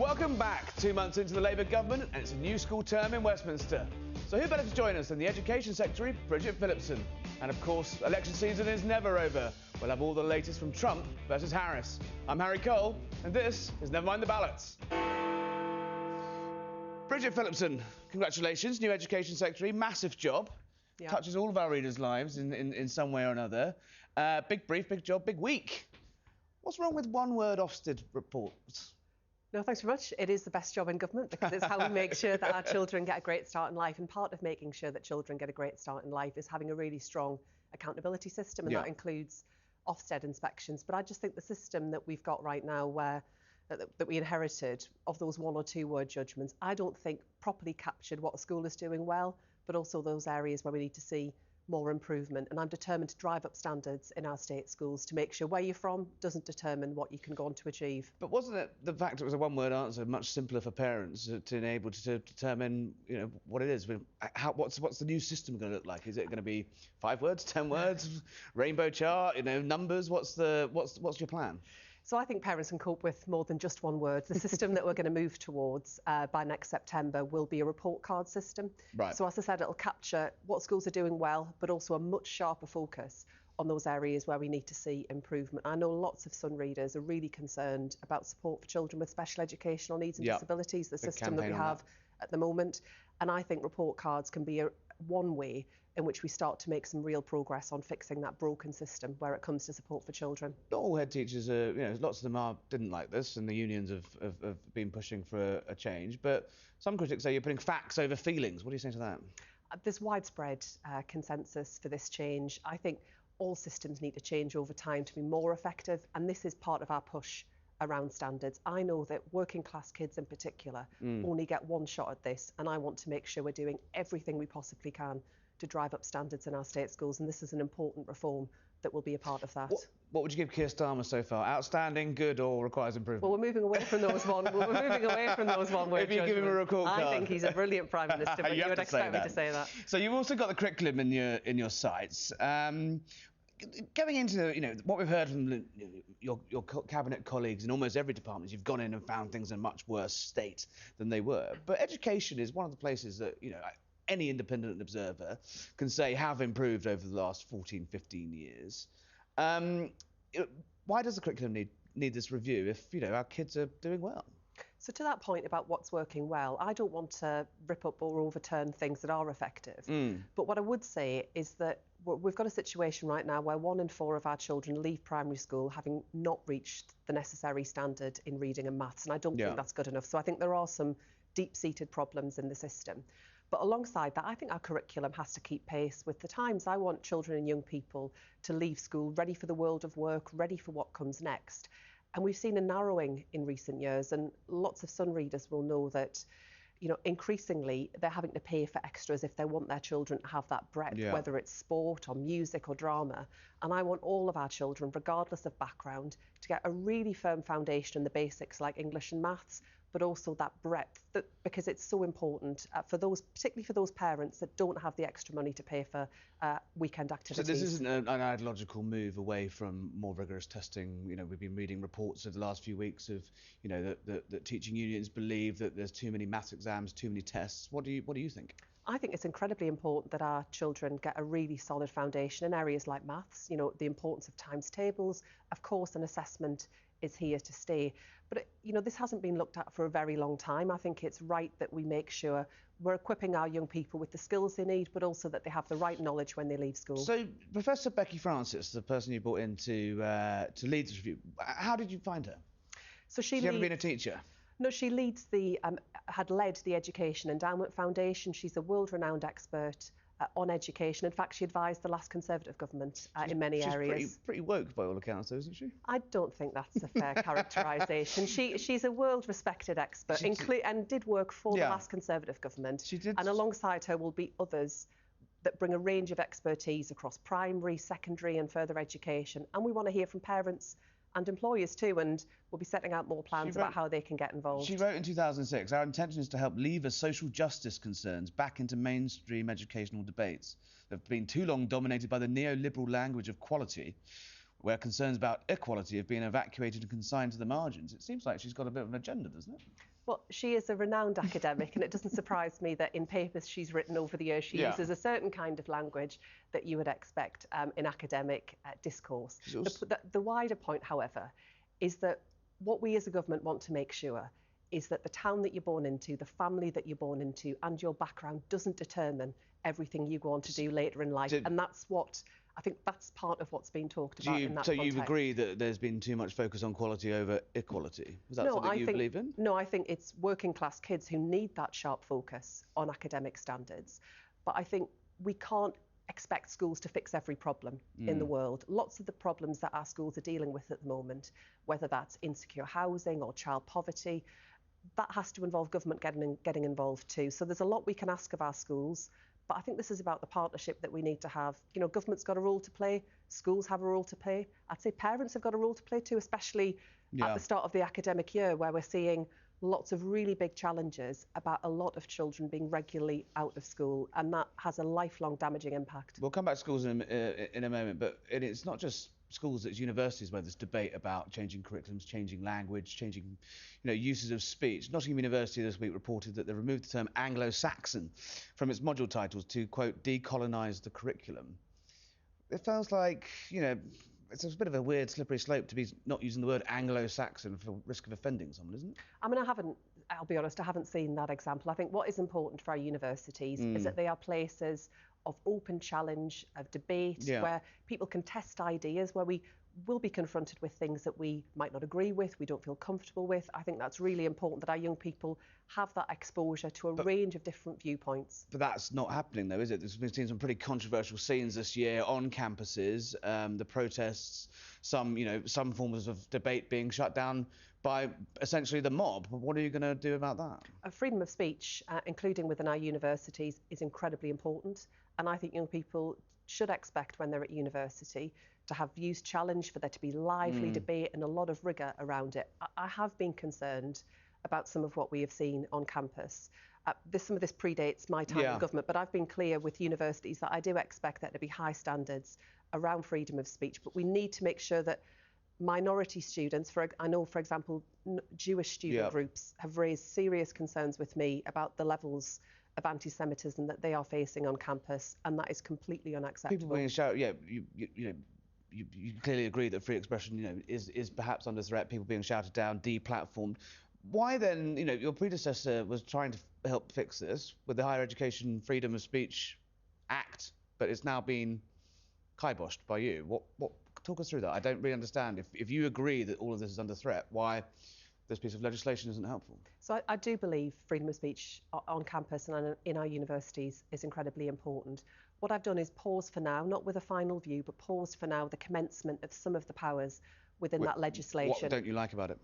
Welcome back. 2 months into the Labour government and it's a new school term in Westminster. So who better to join us than the Education Secretary, Bridget Phillipson. And of course, election season is never over. We'll have all the latest from Trump versus Harris. I'm Harry Cole, and this is Never Mind the Ballots. Bridget Phillipson, congratulations, new Education Secretary, massive job. Yeah. Touches all of our readers' lives in some way or another. Big brief, big job, big week. What's wrong with one-word Ofsted reports? No, thanks very much. It is the best job in government because it's how we make sure that our children get a great start in life. And part of making sure that children get a great start in life is having a really strong accountability system, and that includes Ofsted inspections. But I just think the system that we've got right now, where that we inherited of those one or two word judgments, I don't think properly captured what a school is doing well, but also those areas where we need to see more improvement. And I'm determined to drive up standards in our state schools to make sure where you're from doesn't determine what you can go on to achieve. But wasn't it the fact it was a one-word answer much simpler for parents to enable to determine, you know, what it is? What's the new system going to look like? Is it going to be 5 words, 10 words, rainbow chart, you know, numbers? What's your plan? So I think parents can cope with more than just one word. The system that we're going to move towards by next September will be a report card system. Right. So as I said, it'll capture what schools are doing well, but also a much sharper focus on those areas where we need to see improvement. I know lots of Sun readers are really concerned about support for children with special educational needs and disabilities, the system that we have at the moment. And I think report cards can be one way in which we start to make some real progress on fixing that broken system where it comes to support for children. Not all head teachers are, you know, lots of them didn't like this, and the unions have been pushing for a change. But some critics say you're putting facts over feelings. What do you say to that? There's widespread consensus for this change. I think all systems need to change over time to be more effective, and this is part of our push around standards. I know that working class kids in particular only get one shot at this, and I want to make sure we're doing everything we possibly can to drive up standards in our state schools, and this is an important reform that will be a part of that. What would you give Keir Starmer so far? Outstanding, good, or requires improvement? Well, we're moving away from those one. We're moving away from those one-word If you give him a report card. I think he's a brilliant Prime Minister, but you would expect me to say that. So you've also got the curriculum in your sights. Going into, you know, what we've heard from your cabinet colleagues in almost every department, you've gone in and found things in a much worse state than they were. But education is one of the places that, you know, any independent observer can say have improved over the last 14, 15 years. Why does the curriculum need this review if, you know, our kids are doing well? So to that point about what's working well, I don't want to rip up or overturn things that are effective. But what I would say is that we've got a situation right now where 1 in 4 of our children leave primary school having not reached the necessary standard in reading and maths, and I don't think that's good enough. So I think there are some deep-seated problems in the system. But alongside that, I think our curriculum has to keep pace with the times. I want children and young people to leave school ready for the world of work, ready for what comes next. And we've seen a narrowing in recent years, and lots of Sun readers will know that, you know, increasingly they're having to pay for extras if they want their children to have that breadth, whether it's sport or music or drama. And I want all of our children, regardless of background, to get a really firm foundation in the basics like English and maths, but also that breadth, because it's so important for those, particularly for those parents that don't have the extra money to pay for weekend activities. So this isn't an ideological move away from more rigorous testing. You know, we've been reading reports of the last few weeks of, you know, that teaching unions believe that there's too many maths exams, too many tests. What do you think? I think it's incredibly important that our children get a really solid foundation in areas like maths, you know, the importance of times tables. Of course, an assessment is here to stay. But, you know, this hasn't been looked at for a very long time. I think it's right that we make sure we're equipping our young people with the skills they need, but also that they have the right knowledge when they leave school. So Professor Becky Francis, the person you brought in to lead this review, how did you find her? So she's never been a teacher? No, she leads had led the Education Endowment Foundation. She's a world-renowned expert on education. In fact, she advised the last Conservative government in many areas. She's pretty woke by all accounts, though, isn't she? I don't think that's a fair characterisation. She's a world-respected expert and did work for the last Conservative government. She did. And alongside her will be others that bring a range of expertise across primary, secondary and further education. And we want to hear from parents and employers too, and we'll be setting out more plans about how they can get involved. She wrote in 2006, our intention is to help lever social justice concerns back into mainstream educational debates that have been too long dominated by the neoliberal language of quality. where concerns about equality have been evacuated and consigned to the margins. It seems like she's got a bit of an agenda, doesn't it? Well, she is a renowned academic, and it doesn't surprise me that in papers she's written over the years, she uses a certain kind of language that you would expect in academic discourse. The wider point, however, is that what we as a government want to make sure is that the town that you're born into, the family that you're born into, and your background doesn't determine everything you go on to do later in life. And that's what I think that's part of what's being talked about in that context. So you agree that there's been too much focus on quality over equality? Is that something you believe in? No, I think it's working class kids who need that sharp focus on academic standards. But I think we can't expect schools to fix every problem in the world. Lots of the problems that our schools are dealing with at the moment, whether that's insecure housing or child poverty, that has to involve government getting involved too. So there's a lot we can ask of our schools. But I think this is about the partnership that we need to have. You know, government's got a role to play, schools have a role to play. I'd say parents have got a role to play too, especially at the start of the academic year, where we're seeing lots of really big challenges about a lot of children being regularly out of school, and that has a lifelong damaging impact. We'll come back to schools in a moment, but it's not just schools, it's universities where there's debate about changing curriculums, changing language, changing uses of speech. Nottingham University this week reported that they removed the term Anglo-Saxon from its module titles to, quote, decolonise the curriculum. It feels like, it's a bit of a weird slippery slope to be not using the word Anglo-Saxon for risk of offending someone, isn't it? I mean, I'll be honest, I haven't seen that example. I think what is important for our universities is that they are places of open challenge, of debate, where people can test ideas, where we will be confronted with things that we might not agree with, we don't feel comfortable with. I think that's really important that our young people have that exposure to a range of different viewpoints. But that's not happening though, is it? We've seen some pretty controversial scenes this year on campuses, the protests, some forms of debate being shut down by essentially the mob. What are you going to do about that? Freedom of speech, including within our universities, is incredibly important. And I think young people should expect when they're at university to have views challenged, for there to be lively debate and a lot of rigour around it. I have been concerned about some of what we have seen on campus. Some of this predates my time in government, but I've been clear with universities that I do expect there to be high standards around freedom of speech, but we need to make sure that minority students, I know, for example, Jewish student groups have raised serious concerns with me about the levels of anti-Semitism that they are facing on campus, and that is completely unacceptable. People being shouted, you clearly agree that free expression, is perhaps under threat. People being shouted down, deplatformed. Why then, your predecessor was trying to help fix this with the Higher Education Freedom of Speech Act, but it's now been kiboshed by you. What? Talk us through that. I don't really understand. If you agree that all of this is under threat, why this piece of legislation isn't helpful? So I do believe freedom of speech on campus and in our universities is incredibly important. What I've done is pause for now, not with a final view, but pause for now the commencement of some of the powers within that legislation. What don't you like about it?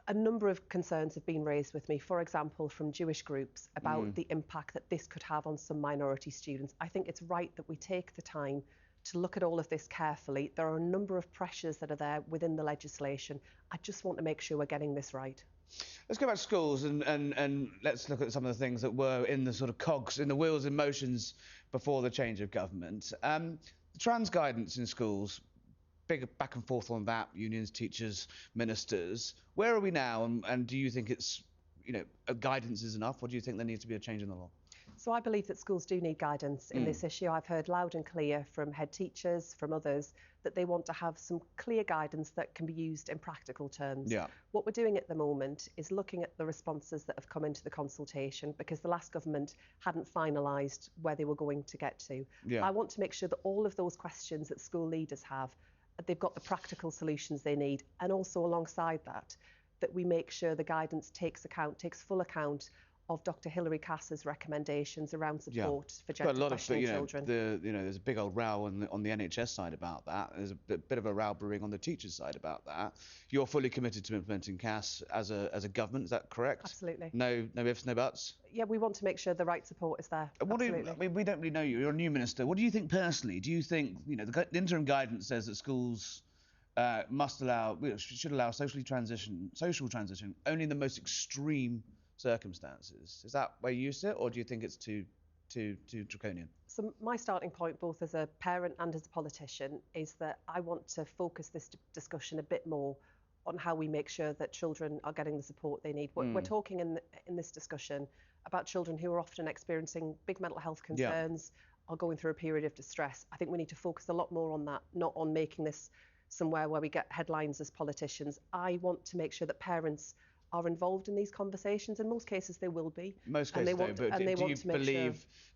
A number of concerns have been raised with me, for example, from Jewish groups about the impact that this could have on some minority students. I think it's right that we take the time to look at all of this carefully. There are a number of pressures that are there within the legislation. I just want to make sure we're getting this right. Let's go back to schools and let's look at some of the things that were in the sort of cogs, in the wheels in motions before the change of government. The trans guidance in schools, big back and forth on that, unions, teachers, ministers. Where are we now, and do you think it's, guidance is enough, or do you think there needs to be a change in the law? So I believe that schools do need guidance in this issue. I've heard loud and clear from head teachers, from others, that they want to have some clear guidance that can be used in practical terms. What we're doing at the moment is looking at the responses that have come into the consultation, because the last government hadn't finalised where they were going to get to. I want to make sure that all of those questions that school leaders have, they've got the practical solutions they need, and also alongside that we make sure the guidance takes full account of Dr. Hilary Cass's recommendations around support for gender questioning children. There's a big old row on the NHS side about that. There's a bit of a row brewing on the teachers' side about that. You're fully committed to implementing Cass as a government, is that correct? Absolutely. No ifs, no buts? Yeah, we want to make sure the right support is there. Absolutely. We don't really know you. You're a new minister. What do you think personally? Do you think, the interim guidance says that schools should allow social transition only in the most extreme circumstances? Is that where you sit, or do you think it's too too draconian? So my starting point, both as a parent and as a politician, is that I want to focus this discussion a bit more on how we make sure that children are getting the support they need. We're talking in this discussion about children who are often experiencing big mental health concerns, are going through a period of distress. I think we need to focus a lot more on that, not on making this somewhere where we get headlines as politicians. I want to make sure that parents are involved in these conversations. In most cases, they will be. Most cases,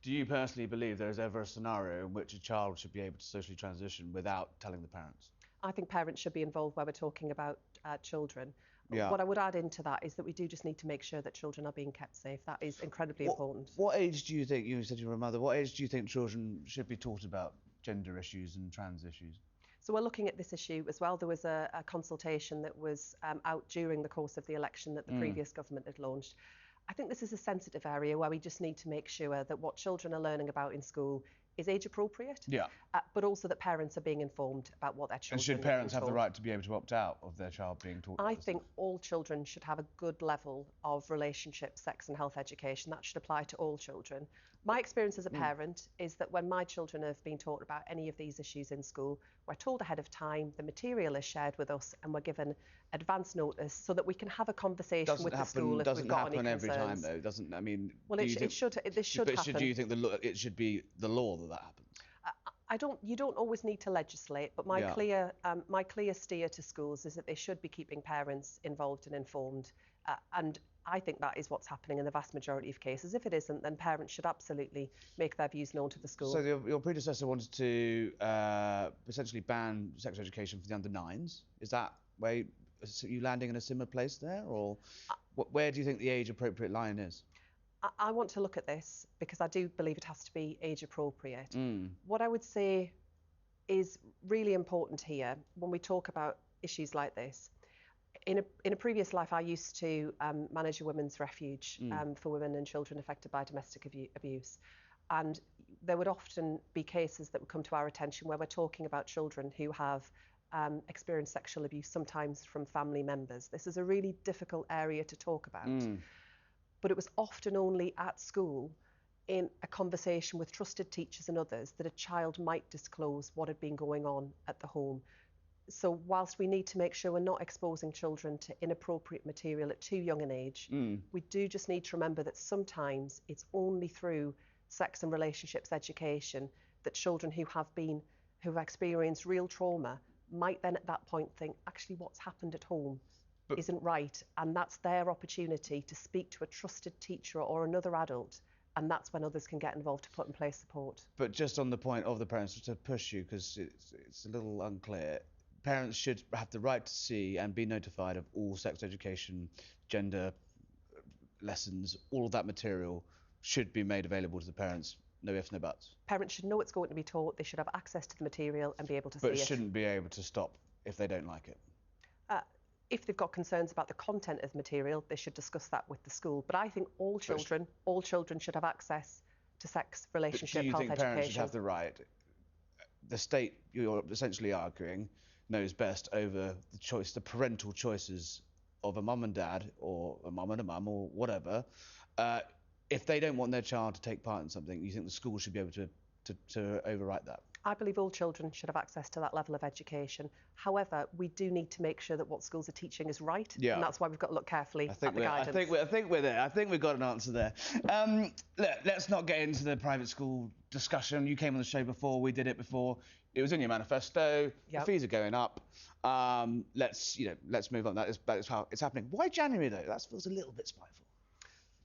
do you personally believe there is ever a scenario in which a child should be able to socially transition without telling the parents? I think parents should be involved where we're talking about children. Yeah. What I would add into that is that we do just need to make sure that children are being kept safe. That is incredibly important. What age do you think, you said you were a mother, what age do you think children should be taught about gender issues and trans issues? So we're looking at this issue as well. There was a consultation that was out during the course of the election that the previous government had launched. I think this is a sensitive area where we just need to make sure that what children are learning about in school is age appropriate, but also that parents are being informed about what their children And should parents have the right to be able to opt out of their child being taught? I think all children should have a good level of relationship, sex and health education. That should apply to all children. My experience as a parent is that when my children have been taught about any of these issues in school, we're told ahead of time, the material is shared with us, and we're given advance notice so that we can have a conversation with the school if we've got any concerns. Doesn't happen every time, though, doesn't? I mean, well, this should happen. Do you think it should be the law that happens? You don't always need to legislate, but my clear steer to schools is that they should be keeping parents involved and informed, and I think that is what's happening in the vast majority of cases. If it isn't, then parents should absolutely make their views known to the school. So your predecessor wanted to essentially ban sex education for the under-9s. Is that where you landing in a similar place there, or where do you think the age-appropriate line is? I want to look at this because I do believe it has to be age appropriate. What I would say is really important here when we talk about issues like this. In a previous life, I used to manage a women's refuge for women and children affected by domestic abuse. And there would often be cases that would come to our attention where we're talking about children who have experienced sexual abuse, sometimes from family members. This is a really difficult area to talk about. But it was often only at school, in a conversation with trusted teachers and others, that a child might disclose what had been going on at the home. So whilst we need to make sure we're not exposing children to inappropriate material at too young an age, we do just need to remember that sometimes it's only through sex and relationships education that children who've experienced real trauma might then at that point think, actually what's happened at home isn't right, and that's their opportunity to speak to a trusted teacher or another adult, and that's when others can get involved to put in place support. But just on the point of the parents, to push you, because it's a little unclear, parents should have the right to see and be notified of all sex education, gender lessons, all of that material should be made available to the parents, no ifs, no buts. Parents should know it's going to be taught, they should have access to the material and be able to see it. But shouldn't be able to stop if they don't like it. If they've got concerns about the content of the material, they should discuss that with the school. But I think all children should have access to sex, relationship, health education. Do you think parents should have the right? The state, you're essentially arguing, knows best over the parental choices of a mum and dad, or a mum and a mum, or whatever. If they don't want their child to take part in something, you think the school should be able to overwrite that? I believe all children should have access to that level of education. However, we do need to make sure that what schools are teaching is right, and that's why we've got to look carefully at the guidance. I think we're there. I think we've got an answer there. Look, let's not get into the private school discussion. You came on the show before. We did it before. It was in your manifesto. The fees are going up. Let's move on. That is how it's happening. Why January though? That feels a little bit spiteful.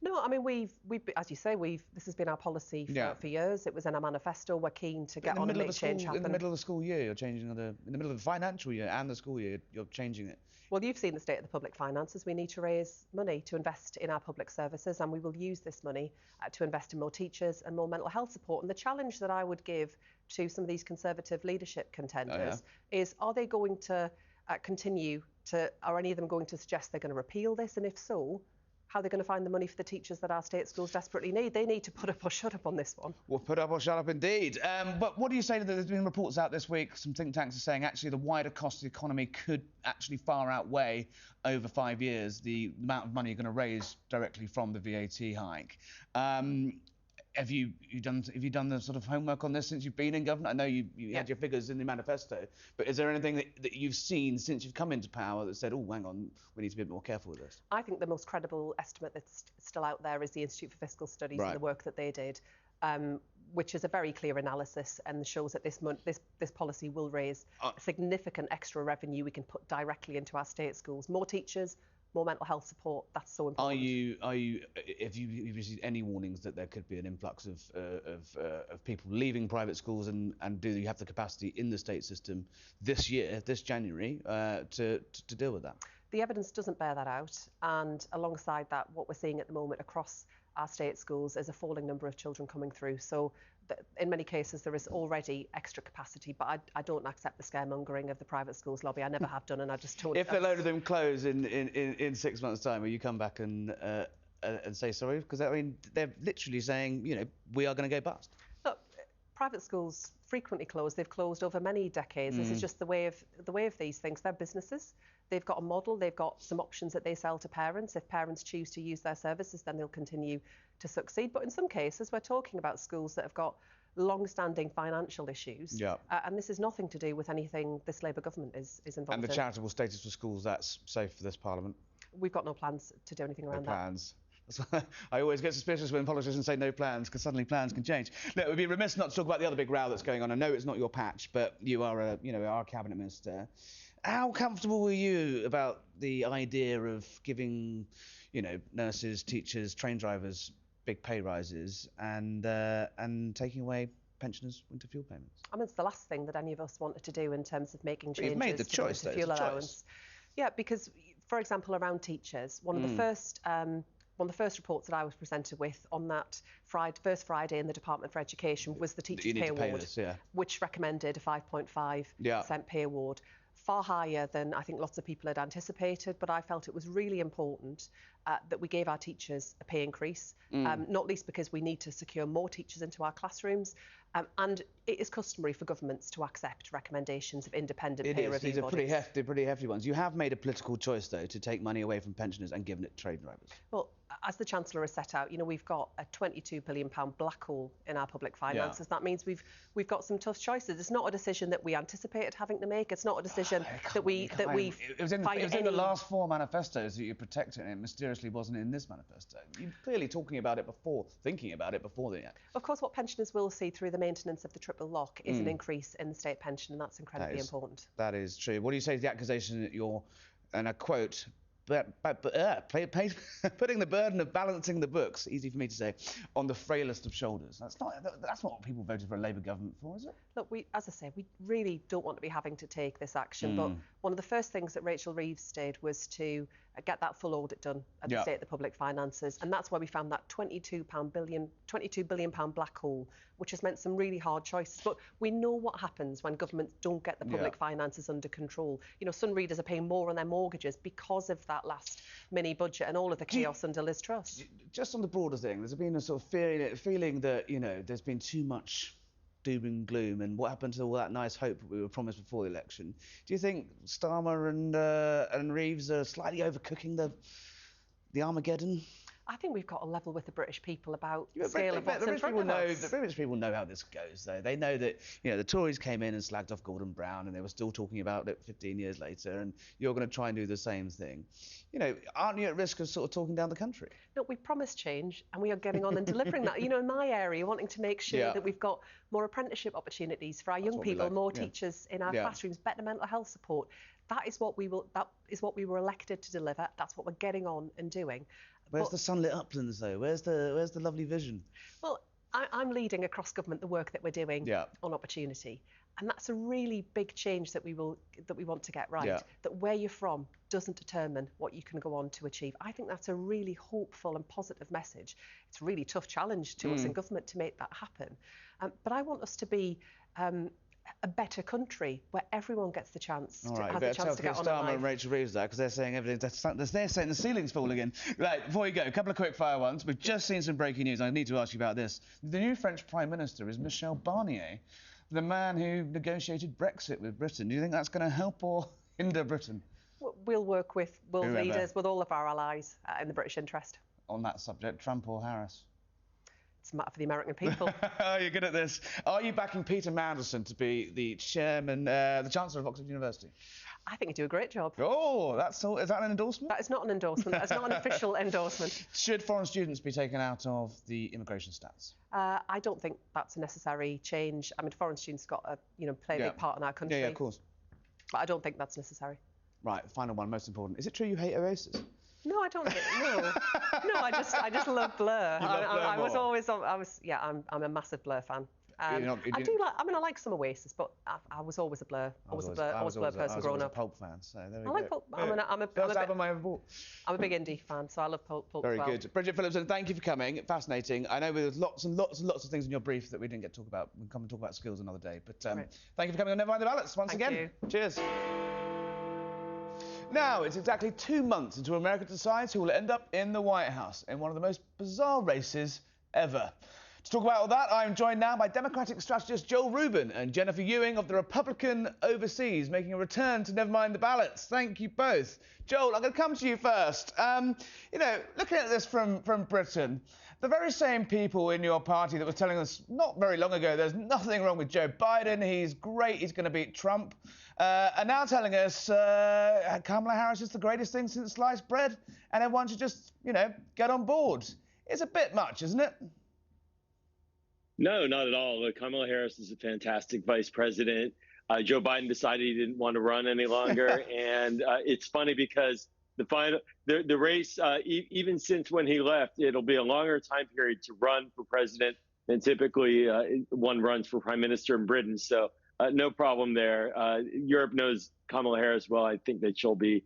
No, I mean, we've as you say, this has been our policy for years. It was in our manifesto. We're keen to get on and make change happen. In the middle of the school year, you're changing in the middle of the financial year and the school year, you're changing it. Well, you've seen the state of the public finances. We need to raise money to invest in our public services, and we will use this money to invest in more teachers and more mental health support. And the challenge that I would give to some of these Conservative leadership contenders is, are they going to continue to, are any of them going to suggest they're going to repeal this? And if so, how they're going to find the money for the teachers that our state schools desperately need? They need to put up or shut up on this one. Well, put up or shut up indeed. But what do you say to that? There's been reports out this week, some think tanks are saying actually the wider cost of the economy could actually far outweigh over 5 years the amount of money you're going to raise directly from the VAT hike. have you done the sort of homework on this since you've been in government? I know you had your figures in the manifesto, but is there anything that you've seen since you've come into power that said, oh, hang on, we need to be a bit more careful with this? I think the most credible estimate that's still out there is the Institute for Fiscal Studies and the work that they did, which is a very clear analysis and shows that this policy will raise significant extra revenue we can put directly into our state schools. More teachers, more mental health support. That's so important. Have you received any warnings that there could be an influx of people leaving private schools, and do you have the capacity in the state system this year, this January, to deal with that? The evidence doesn't bear that out, and alongside that, what we're seeing at the moment across our state schools is a falling number of children coming through. So in many cases there is already extra capacity, but I don't accept the scaremongering of the private schools lobby. I never have done, and I just don't. If a load of them close in 6 months' time, will you come back and say sorry? Because I mean, they're literally saying, we are going to go bust. Look, private schools frequently close. They've closed over many decades. This is just the way of these things. They're businesses. They've got a model. They've got some options that they sell to parents. If parents choose to use their services, then they'll continue to succeed. But in some cases, we're talking about schools that have got long-standing financial issues. And this is nothing to do with anything this Labour government is involved in. And the charitable status for schools, that's safe for this Parliament? We've got no plans to do anything around that. No plans. That's why I always get suspicious when politicians say no plans, because suddenly plans can change. No, it would be remiss not to talk about the other big row that's going on. I know it's not your patch, but you are our cabinet minister. How comfortable were you about the idea of giving, nurses, teachers, train drivers big pay rises and taking away pensioners' winter fuel payments? I mean, it's the last thing that any of us wanted to do in terms of making changes. You've made the choice, to fuel allowance. Yeah, because, for example, around teachers, one of the first reports that I was presented with on that first Friday in the Department for Education was the Teachers' Pay Award, which recommended a 5.5% pay award. Far higher than I think lots of people had anticipated, but I felt it was really important that we gave our teachers a pay increase, not least because we need to secure more teachers into our classrooms, and it is customary for governments to accept recommendations of independent peer review These are bodies. pretty hefty ones. You have made a political choice, though, to take money away from pensioners and given it to train drivers. Well, as the Chancellor has set out, we've got a £22 billion black hole in our public finances. That means we've got some tough choices. It's not a decision that we anticipated having to make. It's not a decision that we It was in the last 4 manifestos that you protected, and it mysteriously wasn't in this manifesto. You're clearly thinking about it before the act. Of course, what pensioners will see through the maintenance of the triple lock is an increase in the state pension, and that's incredibly important. That is true. What do you say to the accusation that you're, and I quote, putting the burden of balancing the books, easy for me to say, on the frailest of shoulders? That's not what people voted for a Labour government for, is it? Look, as I say, we really don't want to be having to take this action, but one of the first things that Rachel Reeves did was to get that full audit done at the state of the public finances, and that's where we found that £22 billion black hole, which has meant some really hard choices. But we know what happens when governments don't get the public finances under control. Some readers are paying more on their mortgages because of that last mini budget and all of the chaos under Liz Truss. Just on the broader thing, there's been a sort of feeling that there's been too much doom and gloom, and what happened to all that nice hope that we were promised before the election? Do you think Starmer and Reeves are slightly overcooking the Armageddon? I think we've got a level with the British people about the scale of what's in front of us. The British people know how this goes, though. They know that the Tories came in and slagged off Gordon Brown, and they were still talking about it 15 years later, and you're going to try and do the same thing. Aren't you at risk of sort of talking down the country? Look, we promised change, and we are getting on and delivering that. In my area, wanting to make sure that we've got more apprenticeship opportunities for our young people, more teachers in our classrooms, better mental health support. That is what we were elected to deliver. That's what we're getting on and doing. Where's the sunlit uplands, though? Where's the lovely vision? Well, I'm leading across government the work that we're doing on opportunity, and that's a really big change that we want to get right. That where you're from doesn't determine what you can go on to achieve. I think that's a really hopeful and positive message. It's a really tough challenge to us in government to make that happen, but I want us to be a better country where everyone gets the chance to get on in life. And Rachel Reeves that, because they're saying they're saying the ceiling's falling in. Right, before we go, a couple of quick fire ones. We've just seen some breaking news. I need to ask you about this. The new French Prime Minister is Michel Barnier, the man who negotiated Brexit with Britain. Do you think that's going to help or hinder Britain? We'll work with world leaders, with all of our allies in the British interest. On that subject, Trump or Harris? It's a matter for the American people. You're good at this. Are you backing Peter Mandelson to be the the Chancellor of Oxford University? I think you do a great job. Oh, is that an endorsement? That is not an endorsement. That's not an official endorsement. Should foreign students be taken out of the immigration stats? I don't think that's a necessary change. I mean, foreign students got play a big part in our country. Yeah, of course. But I don't think that's necessary. Right, final one, most important. Is it true you hate Oasis? No, I don't. No, I just love Blur. I'm a massive Blur fan. I like some Oasis, but I was always a Blur. I was a Blur person growing up. I was a Pulp fan, so there we go. I like Pulp. I'm a big indie fan, so I love Pulp. Very good. Bridget Phillipson, thank you for coming. Fascinating. I know there's lots and lots of things in your brief that we didn't get to talk about. We'll come and talk about skills another day. But thank you for coming on Never Mind the Ballots once again. Thank you. Cheers. Now, it's exactly 2 months until America decides who will end up in the White House in one of the most bizarre races ever. To talk about all that, I'm joined now by Democratic strategist Joel Rubin and Jennifer Ewing of the Republican Overseas, making a return to Never Mind the Ballots. Thank you both. Joel, I'm going to come to you first. Looking at this from Britain, the very same people in your party that were telling us not very long ago there's nothing wrong with Joe Biden, he's great, he's going to beat Trump, are now telling us Kamala Harris is the greatest thing since sliced bread and everyone should just, get on board. It's a bit much, isn't it? No, not at all. Look, Kamala Harris is a fantastic vice president. Joe Biden decided he didn't want to run any longer. And it's funny because the race, even since when he left, it'll be a longer time period to run for president than typically one runs for prime minister in Britain. So no problem there. Europe knows Kamala Harris well. I think that she'll be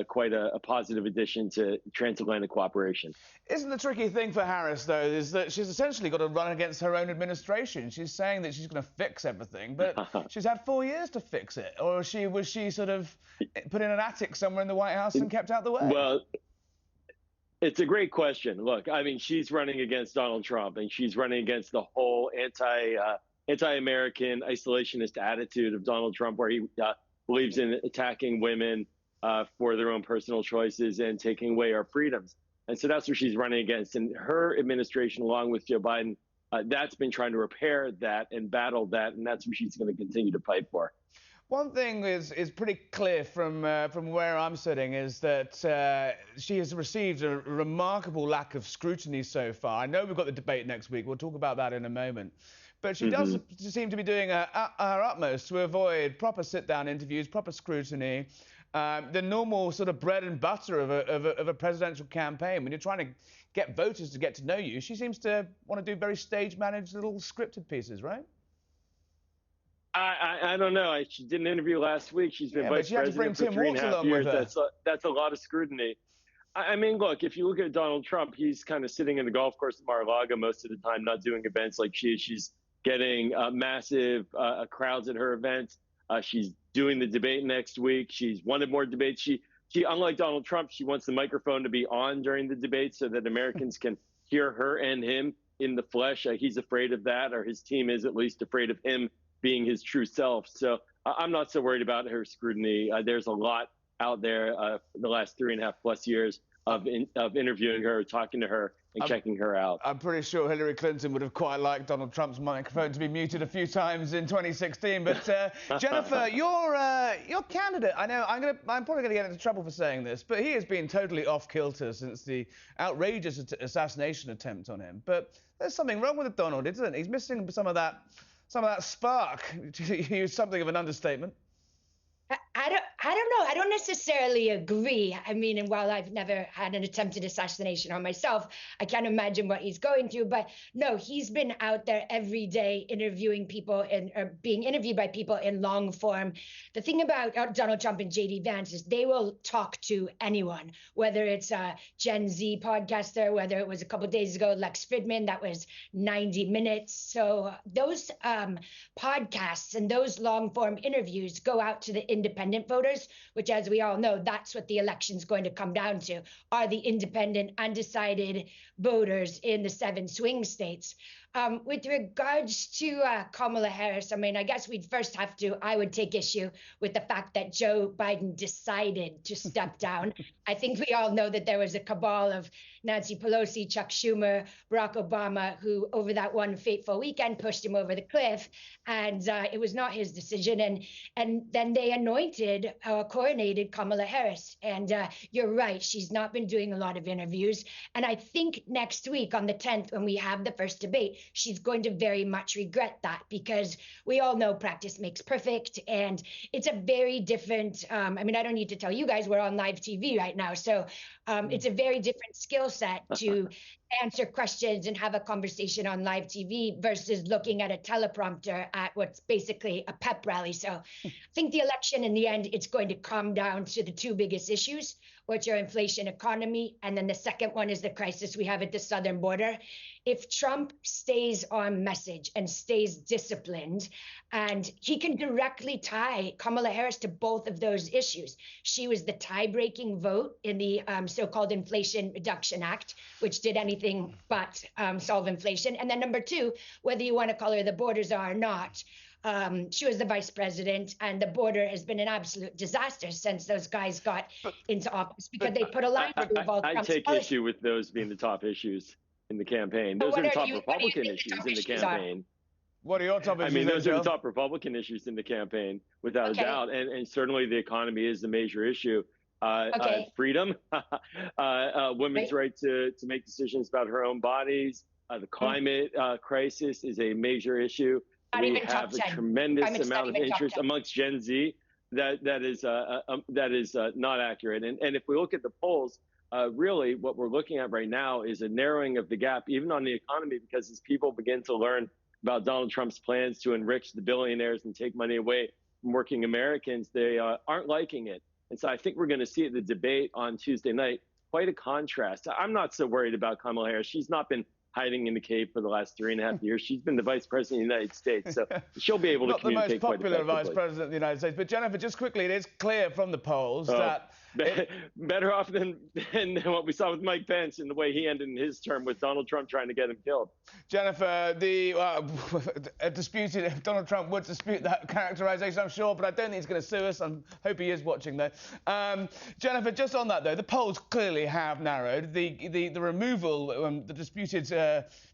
quite a positive addition to transatlantic cooperation. Isn't the tricky thing for Harris, though, is that she's essentially got to run against her own administration. She's saying that she's going to fix everything, but she's had 4 years to fix it. Or was she sort of put in an attic somewhere in the White House and kept out the way? Well, it's a great question. Look, I mean, she's running against Donald Trump, and she's running against the whole anti-American isolationist attitude of Donald Trump, where he believes in attacking women for their own personal choices and taking away our freedoms. And so that's what she's running against. And her administration, along with Joe Biden, that's been trying to repair that and battle that. And that's what she's going to continue to fight for. One thing is pretty clear from where I'm sitting is that she has received a remarkable lack of scrutiny so far. I know we've got the debate next week. We'll talk about that in a moment. But she does seem to be doing her utmost to avoid proper sit-down interviews, proper scrutiny, the normal sort of bread and butter of a presidential campaign. When you're trying to get voters to get to know you, she seems to want to do very stage-managed little scripted pieces, right? I don't know. She did an interview last week. She's been vice president for 3.5 years. That's a lot of scrutiny. I mean, look, if you look at Donald Trump, he's kind of sitting in the golf course at Mar-a-Lago most of the time, not doing events like she is. She's getting massive crowds at her events. She's doing the debate next week. She's wanted more debates. She, unlike Donald Trump, she wants the microphone to be on during the debate so that Americans can hear her and him in the flesh. He's afraid of that, or his team is at least afraid of him being his true self. So I'm not so worried about her scrutiny. There's a lot out there the last 3.5+ years of interviewing her, talking to her, and checking her out. I'm pretty sure Hillary Clinton would have quite liked Donald Trump's microphone to be muted a few times in 2016. But Jennifer, your candidate, I know I'm probably going to get into trouble for saying this, but he has been totally off kilter since the outrageous assassination attempt on him. But there's something wrong with Donald, isn't it? He's missing some of that spark, to use something of an understatement. I don't know. I don't necessarily agree. I mean, and while I've never had an attempted assassination on myself, I can't imagine what he's going through. But no, he's been out there every day interviewing people or being interviewed by people in long form. The thing about Donald Trump and J.D. Vance is they will talk to anyone, whether it's a Gen Z podcaster, whether it was a couple of days ago, Lex Fridman, that was 90 minutes. So those podcasts and those long form interviews go out to the independent voters, which, as we all know, that's what the election's going to come down to, are the independent, undecided voters in the 7 swing states. With regards to Kamala Harris, I mean, I guess I would take issue with the fact that Joe Biden decided to step down. I think we all know that there was a cabal of Nancy Pelosi, Chuck Schumer, Barack Obama, who over that one fateful weekend pushed him over the cliff. And it was not his decision. And then they coronated Kamala Harris. And you're right, she's not been doing a lot of interviews. And I think next week on the 10th, when we have the first debate, she's going to very much regret that, because we all know practice makes perfect. And it's a very different, I mean, I don't need to tell you guys, we're on live TV right now. So it's a very different skill set to answer questions and have a conversation on live TV versus looking at a teleprompter at what's basically a pep rally. So I think the election, in the end, it's going to come down to the two biggest issues, which are inflation, economy, and then the second one is the crisis we have at the southern border. If Trump stays on message and stays disciplined, and he can directly tie Kamala Harris to both of those issues. She was the tie-breaking vote in the so-called Inflation Reduction Act, which did anything but solve inflation. And then number two, whether you want to call her the border czar or not, she was the vice president, and the border has been an absolute disaster since those guys got into office, because they put a line through all I take issue with those being the top issues in the campaign. Those are the top Republican issues in the campaign. What are your top issues? I mean, those are the top Republican issues in the campaign, without a doubt. And certainly the economy is the major issue. Freedom, women's right to make decisions about her own bodies. The climate crisis is a major issue. We have a tremendous amount of interest amongst Gen Z that is not accurate. And if we look at the polls, really what we're looking at right now is a narrowing of the gap, even on the economy, because as people begin to learn about Donald Trump's plans to enrich the billionaires and take money away from working Americans, they aren't liking it. And so I think we're going to see at the debate on Tuesday night quite a contrast. I'm not so worried about Kamala Harris. She's not been hiding in the cave for the last 3.5 years. She's been the vice president of the United States, so she'll be able to communicate quite effectively. Not the most popular vice president of the United States. But Jennifer, just quickly, it is clear from the polls that better off than what we saw with Mike Pence and the way he ended in his term with Donald Trump trying to get him killed. Jennifer, Donald Trump would dispute that characterization, I'm sure, but I don't think he's going to sue us. I hope he is watching, though. Jennifer, just on that, though, the polls clearly have narrowed. The removal, the disputed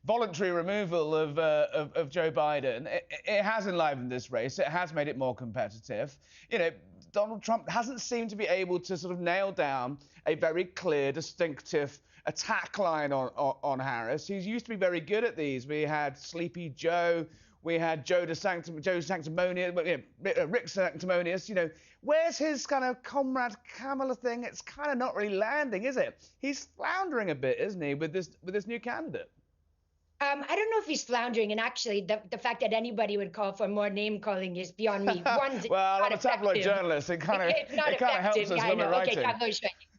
voluntary removal of Joe Biden, it has enlivened this race. It has made it more competitive. You know, Donald Trump hasn't seemed to be able to sort of nail down a very clear, distinctive attack line on Harris. He's used to be very good at these. We had Sleepy Joe, we had Rick Sanctimonious. You know, where's his kind of comrade Kamala thing? It's kind of not really landing, is it? He's floundering a bit, isn't he, with this new candidate? I don't know if he's floundering, and actually the fact that anybody would call for more name-calling is beyond me. Well, I'm a tabloid journalist. It kind of helps us when we're writing.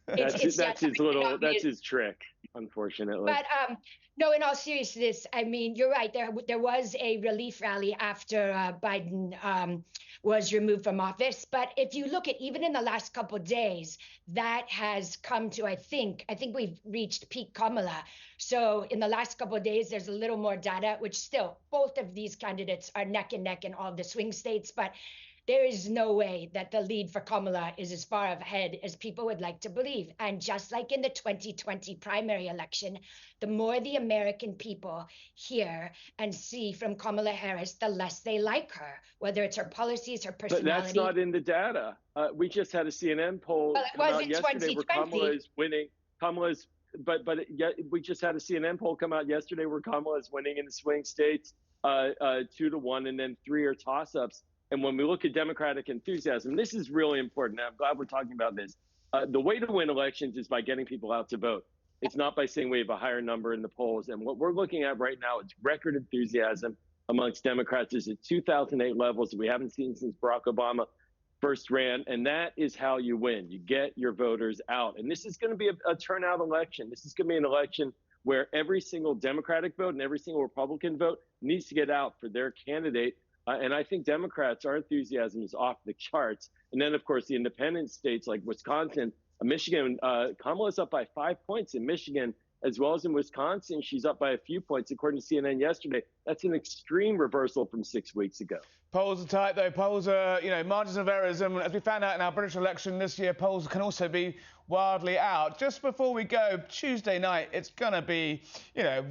That's his trick, unfortunately. But no, in all seriousness, I mean, you're right. There was a relief rally after Biden was removed from office. But if you look at even in the last couple of days, that has come to, I think we've reached peak Kamala. So in the last couple of days, there's a little more data, which still both of these candidates are neck and neck in all of the swing states. But there is no way that the lead for Kamala is as far ahead as people would like to believe. And just like in the 2020 primary election, the more the American people hear and see from Kamala Harris, the less they like her, whether it's her policies, her personality. But that's not in the data. We just had a CNN poll come out yesterday where Kamala is winning. We just had a CNN poll come out yesterday where Kamala is winning in the swing states 2-1, and then 3 are toss-ups. And when we look at Democratic enthusiasm, this is really important. I'm glad we're talking about this. The way to win elections is by getting people out to vote. It's not by saying we have a higher number in the polls. And what we're looking at right now is record enthusiasm amongst Democrats is at 2008 levels that we haven't seen since Barack Obama first ran. And that is how you win. You get your voters out. And this is going to be a turnout election. This is going to be an election where every single Democratic vote and every single Republican vote needs to get out for their candidate. And I think Democrats, our enthusiasm is off the charts. And then, of course, the independent states like Wisconsin, Michigan, Kamala's up by 5 points in Michigan. as well as in Wisconsin, she's up by a few points, according to CNN yesterday. That's an extreme reversal from 6 weeks ago. Polls are tight, though. Polls are, margins of errors. And as we found out in our British election this year, polls can also be wildly out. Just before we go, Tuesday night, it's going to be,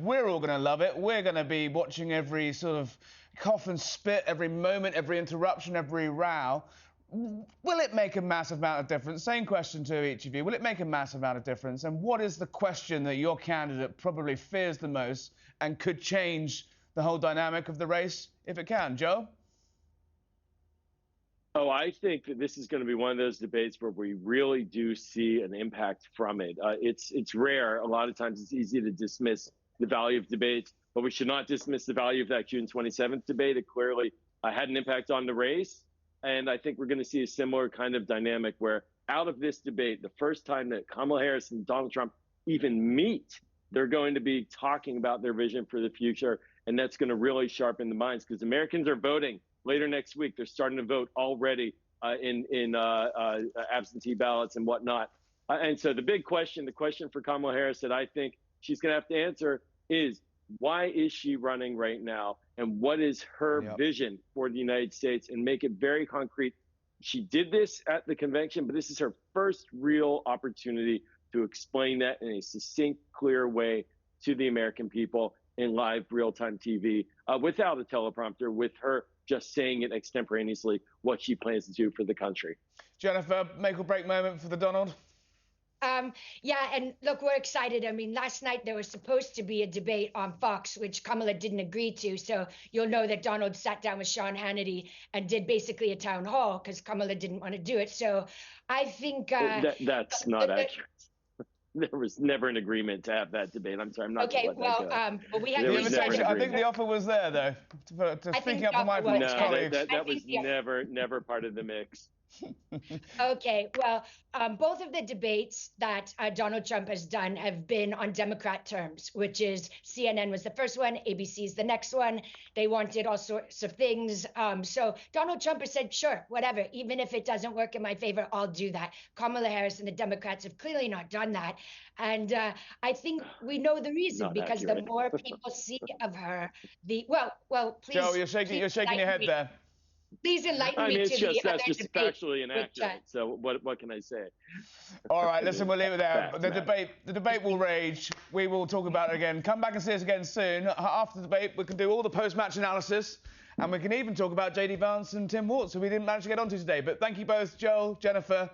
we're all going to love it. We're going to be watching every sort of cough and spit, every moment, every interruption, every row. Will it make a massive amount of difference? Same question to each of you. Will it make a massive amount of difference? And what is the question that your candidate probably fears the most and could change the whole dynamic of the race if it can? Joe? Oh, I think that this is going to be one of those debates where we really do see an impact from it. It's rare. A lot of times it's easy to dismiss the value of debates, but we should not dismiss the value of that June 27th debate. It clearly had an impact on the race. And I think we're going to see a similar kind of dynamic where out of this debate, the first time that Kamala Harris and Donald Trump even meet, they're going to be talking about their vision for the future. And that's going to really sharpen the minds because Americans are voting later next week. They're starting to vote already in absentee ballots and whatnot. And so the big question, the question for Kamala Harris that I think she's going to have to answer is, why is she running right now? And what is her vision for the United States? And make it very concrete. She did this at the convention, but this is her first real opportunity to explain that in a succinct, clear way to the American people in live real-time TV without a teleprompter, with her just saying it extemporaneously what she plans to do for the country. Jennifer, make or break moment for the Donald? Yeah, and look, we're excited. I mean, last night there was supposed to be a debate on Fox, which Kamala didn't agree to. So you'll know that Donald sat down with Sean Hannity and did basically a town hall because Kamala didn't want to do it. So I think that's not accurate. There was never an agreement to have that debate. I'm sorry, I'm not. Okay, well, but we had. I think the offer was there, though. Speaking up for my colleagues. That was never part of the mix. Okay, well, both of the debates that Donald Trump has done have been on Democrat terms, which is CNN was the first one, ABC is the next one. They wanted all sorts of things. So Donald Trump has said, sure, whatever, even if it doesn't work in my favor, I'll do that. Kamala Harris and the Democrats have clearly not done that. And I think we know the reason, because the more people see of her, well, please. Joe, you're shaking your head there. Please enlighten me to the that's just factually inaccurate. So what can I say? All right, listen, we'll leave it there. The debate will rage. We will talk about it again. Come back and see us again soon. After the debate, we can do all the post-match analysis, and we can even talk about JD Vance and Tim Walz, who we didn't manage to get onto today. But thank you both, Joel, Jennifer,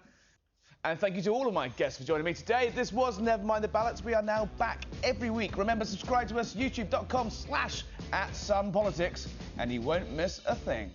and thank you to all of my guests for joining me today. This was Never Mind the Ballots. We are now back every week. Remember, subscribe to us, youtube.com/@sunpolitics, and you won't miss a thing.